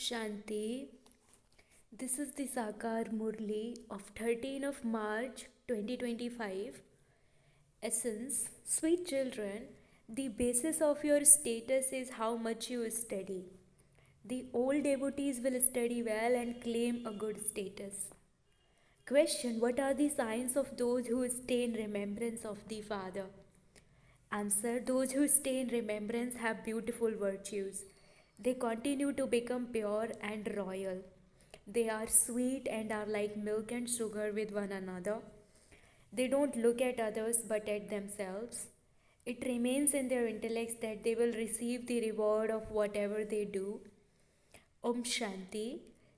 Shanti. This is the Sakar Murli of 13 of March 2025. Essence, sweet children, the basis of your status is how much you study. The old devotees will study well and claim a good status. Question: what are the signs of those who stay in remembrance of the Father? Answer: those who stay in remembrance have beautiful virtues. They continue to become pure and royal. They are sweet and are like milk and sugar with one another. They don't look at others but at themselves. It remains in their intellects that they will receive the reward of whatever they do. Om Shanti.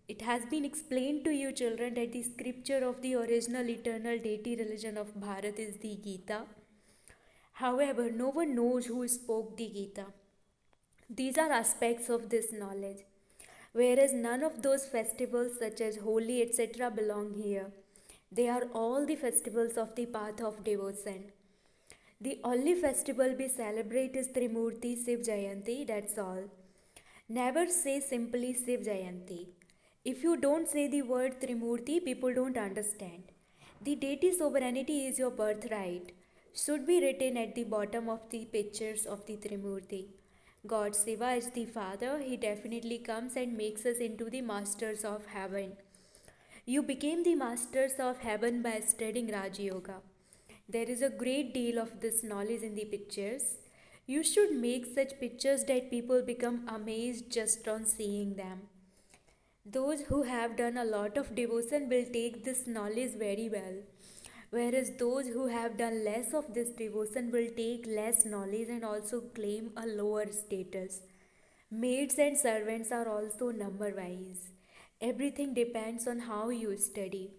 It has been explained to you, children, that the scripture of the original eternal deity religion of Bharat is the Gita. However, no one knows who spoke the Gita. These are aspects of this knowledge, whereas none of those festivals such as Holi etc. belong here. They are all the festivals of the path of devotion. The only festival we celebrate is Trimurti Shiv Jayanti, that's all. Never say simply Shiv Jayanti. If you don't say the word Trimurti, people don't understand. The deity sovereignty is your birthright. Should be written at the bottom of the pictures of the Trimurti. God Shiva is the Father. He definitely comes and makes us into the masters of heaven. You became the masters of heaven by studying Raj Yoga. There is a great deal of this knowledge in the pictures. You should make such pictures that people become amazed just on seeing them. Those who have done a lot of devotion will take this knowledge very well, whereas those who have done less of this devotion will take less knowledge and also claim a lower status. Maids and servants are also number wise. Everything depends on how you study.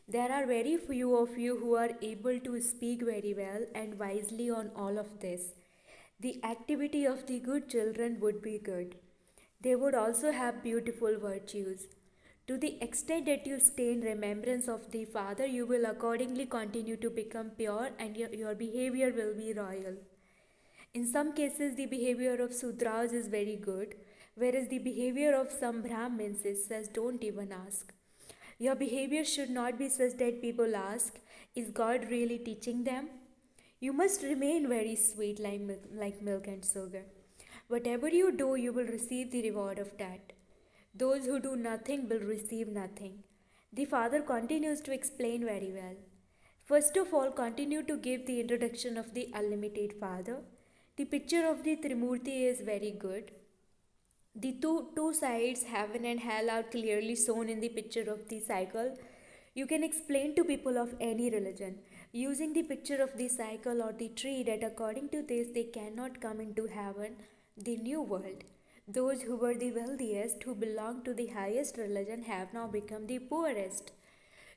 There are very few of you who are able to speak very well and wisely on all of this. The activity of the good children would be good. They would also have beautiful virtues. To the extent that you stay in remembrance of the Father, you will accordingly continue to become pure and your behavior will be royal. In some cases, the behavior of Sudras is very good, whereas the behavior of some Brahmins is says don't even ask. Your behavior should not be such that people ask, is God really teaching them? You must remain very sweet like milk and sugar. Whatever you do, you will receive the reward of that. Those who do nothing will receive nothing. The Father continues to explain very well. First of all, continue to give the introduction of the unlimited Father. The picture of the Trimurti is very good. The two sides, heaven and hell, are clearly shown in the picture of the cycle. You can explain to people of any religion using the picture of the cycle or the tree that according to this they cannot come into heaven, the new world. Those who were the wealthiest, who belonged to the highest religion, have now become the poorest.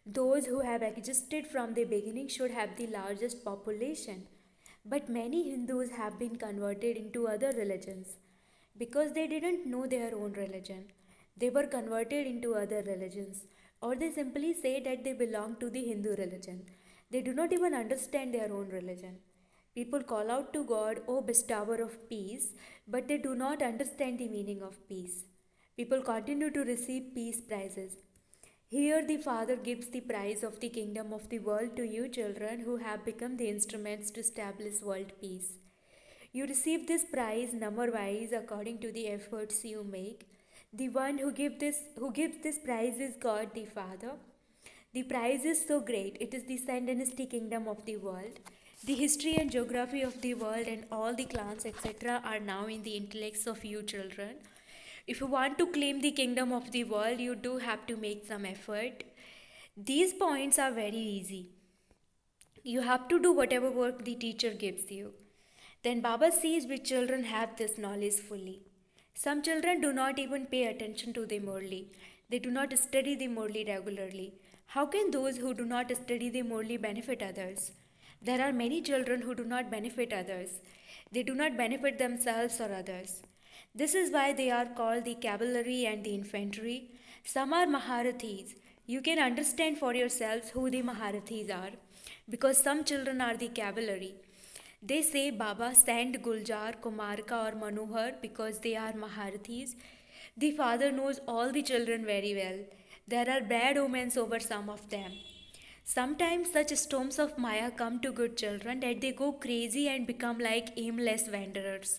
Those who have existed from the beginning should have the largest population. But many Hindus have been converted into other religions because they didn't know their own religion. They were converted into other religions, or they simply say that they belong to the Hindu religion. They do not even understand their own religion. People call out to God, "O bestower of peace," but they do not understand the meaning of peace. People continue to receive peace prizes. Here, the Father gives the prize of the kingdom of the world to you, children, who have become the instruments to establish world peace. You receive this prize number wise according to the efforts you make. The one who gives this prize is God the Father. The prize is so great, it is the Sun Dynasty kingdom of the world. The history and geography of the world and all the clans etc. are now in the intellects of you children. If you want to claim the kingdom of the world, you do have to make some effort. These points are very easy. You have to do whatever work the teacher gives you. Then Baba sees which children have this knowledge fully. Some children do not even pay attention to the Murli. They do not study the Murli regularly. How can those who do not study the Murli benefit others? There are many children who do not benefit others. They do not benefit themselves or others. This is why they are called the cavalry and the infantry. Some are Maharathis. You can understand for yourselves who the Maharathis are, because some children are the cavalry. They say Baba sent Guljar, Kumarka or Manohar because they are Maharathis. The father knows all the children very well. There are bad omens over some of them. Sometimes such storms of Maya come to good children that they go crazy and become like aimless wanderers.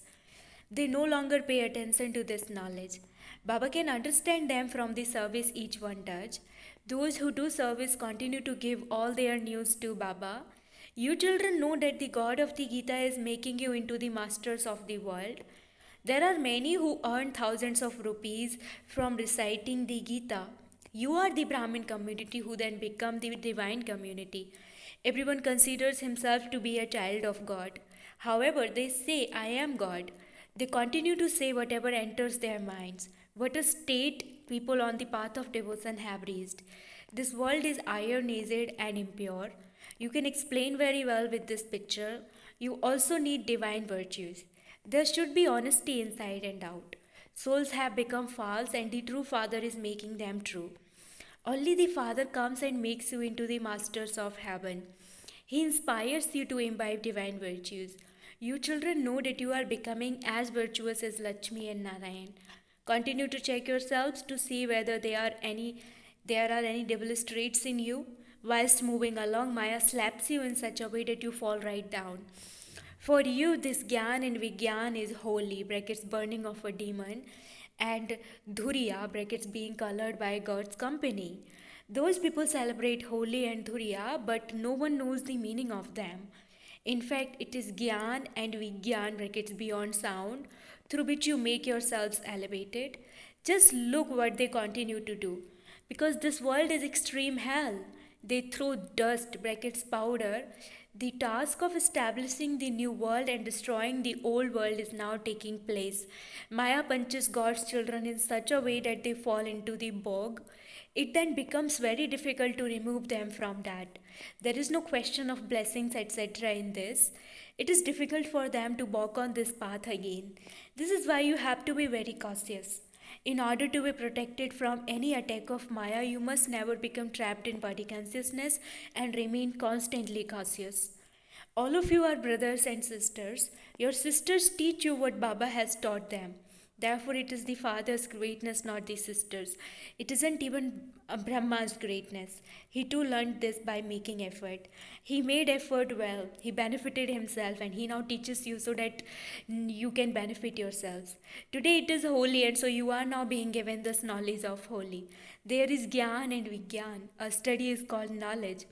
They no longer pay attention to this knowledge. Baba can understand them from the service each one does. Those who do service continue to give all their news to Baba. You children know that the God of the Gita is making you into the masters of the world. There are many who earn thousands of rupees from reciting the Gita. You are the Brahmin community who then become the divine community. Everyone considers himself to be a child of God. However, they say, I am God. They continue to say whatever enters their minds. What a state people on the path of devotion have reached. This world is iron-acid and impure. You can explain very well with this picture. You also need divine virtues. There should be honesty inside and out. Souls have become false, and the true Father is making them true. Only the Father comes and makes you into the masters of heaven. He inspires you to imbibe divine virtues. You children know that you are becoming as virtuous as Lakshmi and Narayan. Continue to check yourselves to see whether there are any devilish traits in you. Whilst moving along, Maya slaps you in such a way that you fall right down. For you, this Gyan and Vigyan is holy, brackets burning of a demon, and Dhuriya, brackets being colored by God's company. Those people celebrate Holi and Dhuriya, but no one knows the meaning of them. In fact, it is Gyan and Vigyan, brackets beyond sound, through which you make yourselves elevated. Just look what they continue to do. Because this world is extreme hell. They throw dust, brackets powder. The task of establishing the new world and destroying the old world is now taking place. Maya punches God's children in such a way that they fall into the bog. It then becomes very difficult to remove them from that. There is no question of blessings, etc. in this. It is difficult for them to walk on this path again. This is why you have to be very cautious. In order to be protected from any attack of Maya, you must never become trapped in body consciousness and remain constantly cautious. All of you are brothers and sisters. Your sisters teach you what Baba has taught them. Therefore, it is the father's greatness, not the sisters. It isn't even Brahma's greatness. He too learned this by making effort. He made effort well. He benefited himself, and he now teaches you so that you can benefit yourselves. Today it is holy, and so you are now being given this knowledge of holy. There is Gyan and Vigyan. A study is called knowledge.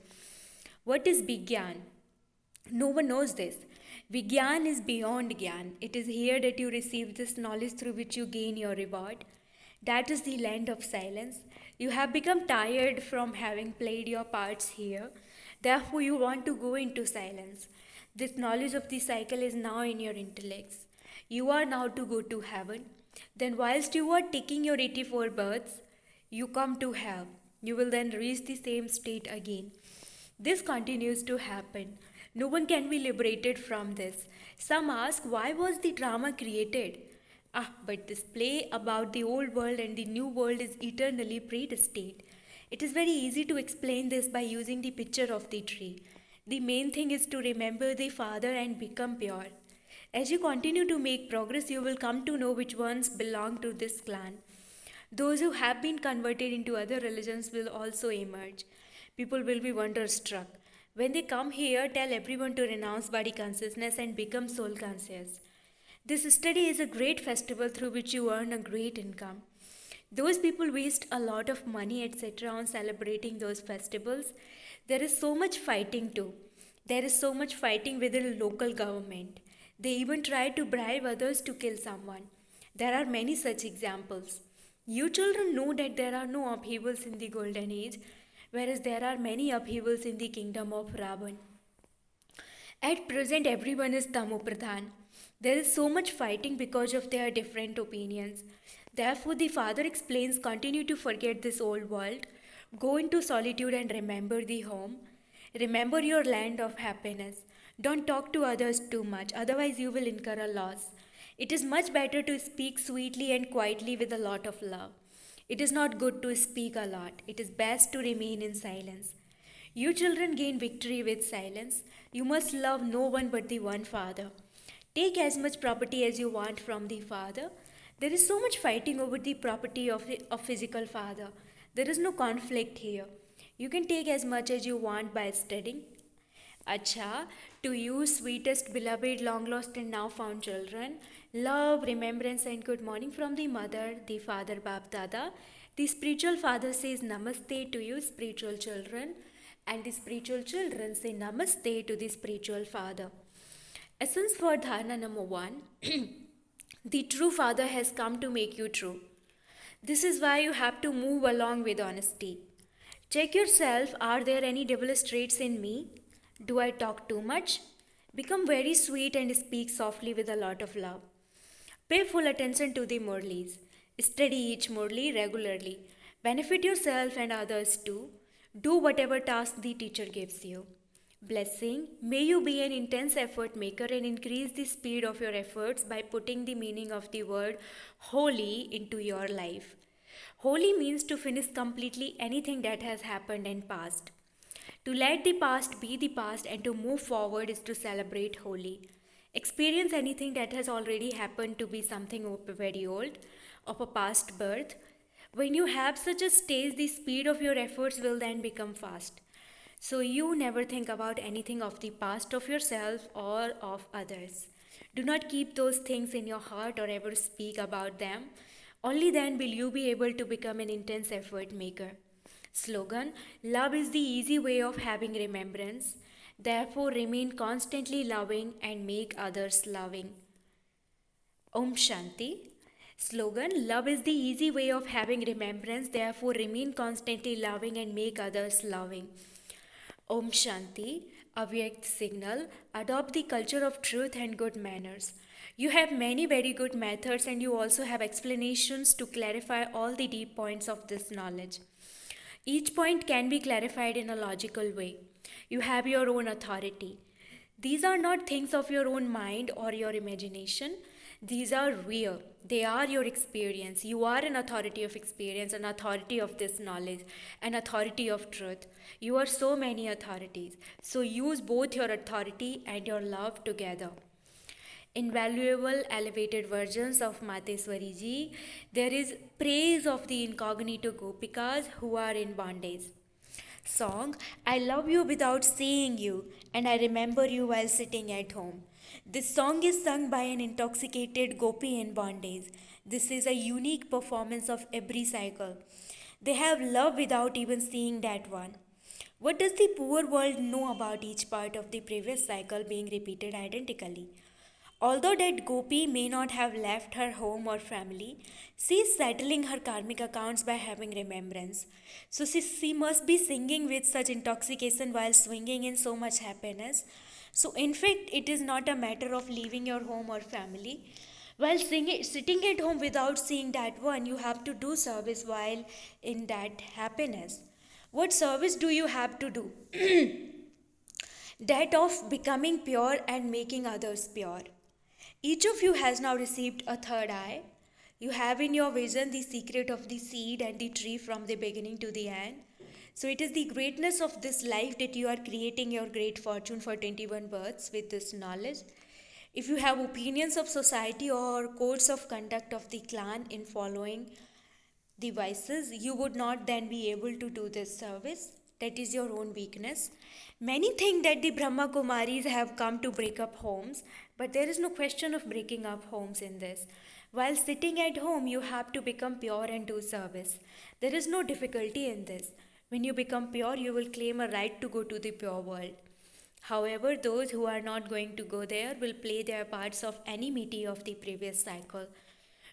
What is Vigyan? No one knows this. Vigyan is beyond Gyan. It is here that you receive this knowledge through which you gain your reward. That is the land of silence. You have become tired from having played your parts here. Therefore, you want to go into silence. This knowledge of the cycle is now in your intellects. You are now to go to heaven. Then, whilst you are taking your 84 births, you come to hell. You will then reach the same state again. This continues to happen. No one can be liberated from this. Some ask, why was the drama created? But this play about the old world and the new world is eternally predestined. It is very easy to explain this by using the picture of the tree. The main thing is to remember the Father and become pure. As you continue to make progress, you will come to know which ones belong to this clan. Those who have been converted into other religions will also emerge. People will be wonderstruck. When they come here, tell everyone to renounce body consciousness and become soul conscious. This study is a great festival through which you earn a great income. Those people waste a lot of money, etc. on celebrating those festivals. There is so much fighting too. There is so much fighting within local government. They even try to bribe others to kill someone. There are many such examples. You children know that there are no upheavals in the golden age, whereas there are many upheavals in the kingdom of Ravan. At present, everyone is Tamopradhan. There is so much fighting because of their different opinions. Therefore, the Father explains, continue to forget this old world, go into solitude and remember the home. Remember your land of happiness. Don't talk to others too much, otherwise you will incur a loss. It is much better to speak sweetly and quietly with a lot of love. It is not good to speak a lot. It is best to remain in silence. You children gain victory with silence. You must love no one but the one Father. Take as much property as you want from the Father. There is so much fighting over the property of physical father. There is no conflict here. You can take as much as you want by studying. Acha, to you, sweetest, beloved, long lost, and now found children, love, remembrance, and good morning from the mother, the father, Bap Dada. The spiritual father says namaste to you, spiritual children, and the spiritual children say namaste to the spiritual father. Essence for dharana number one. The true father has come to make you true. This is why you have to move along with honesty. Check yourself, are there any devilish traits in me? Do I talk too much? Become very sweet and speak softly with a lot of love. Pay full attention to the Murlis. Study each Murli regularly. Benefit yourself and others too. Do whatever task the teacher gives you. Blessing, may you be an intense effort maker and increase the speed of your efforts by putting the meaning of the word holy into your life. Holy means to finish completely anything that has happened in past. To let the past be the past and to move forward is to celebrate holy. Experience anything that has already happened to be something very old, of a past birth. When you have such a stage, the speed of your efforts will then become fast. So you never think about anything of the past of yourself or of others. Do not keep those things in your heart or ever speak about them. Only then will you be able to become an intense effort maker. Slogan, love is the easy way of having remembrance. Therefore remain constantly loving and make others loving. Om Shanti. Slogan, love is the easy way of having remembrance. Therefore remain constantly loving and make others loving. Om Shanti, Avyakt signal, adopt the culture of truth and good manners. You have many very good methods and you also have explanations to clarify all the deep points of this knowledge. Each point can be clarified in a logical way. You have your own authority. These are not things of your own mind or your imagination. These are real. They are your experience. You are an authority of experience, an authority of this knowledge, an authority of truth. You are so many authorities. So use both your authority and your love together. Invaluable elevated versions of Mateswari Ji, there is praise of the incognito gopikas who are in bondage. Song, I love you without seeing you, and I remember you while sitting at home. This song is sung by an intoxicated gopi in bondage. This is a unique performance of every cycle. They have love without even seeing that one. What does the poor world know about each part of the previous cycle being repeated identically? Although that gopi may not have left her home or family, she is settling her karmic accounts by having remembrance. So she must be singing with such intoxication while swinging in so much happiness. So in fact, it is not a matter of leaving your home or family. While sitting at home without seeing that one, you have to do service while in that happiness. What service do you have to do? That of becoming pure and making others pure. Each of you has now received a third eye. You have in your vision the secret of the seed and the tree from the beginning to the end. So it is the greatness of this life that you are creating your great fortune for 21 births with this knowledge. If you have opinions of society or codes of conduct of the clan in following the vices, you would not then be able to do this service. That is your own weakness. Many think that the Brahma Kumaris have come to break up homes, but there is no question of breaking up homes in this. While sitting at home, you have to become pure and do service. There is no difficulty in this. When you become pure, you will claim a right to go to the pure world. However, those who are not going to go there will play their parts of enmity of the previous cycle.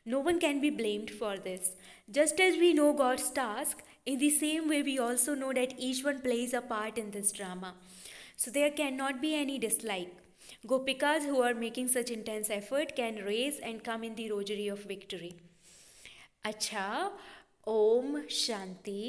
No one can be blamed for this. Just as we know God's task, in the same way we also know that each one plays a part in this drama. So there cannot be any dislike. Gopikas who are making such intense effort can raise and come in the rosary of victory. Acha, Om Shanti.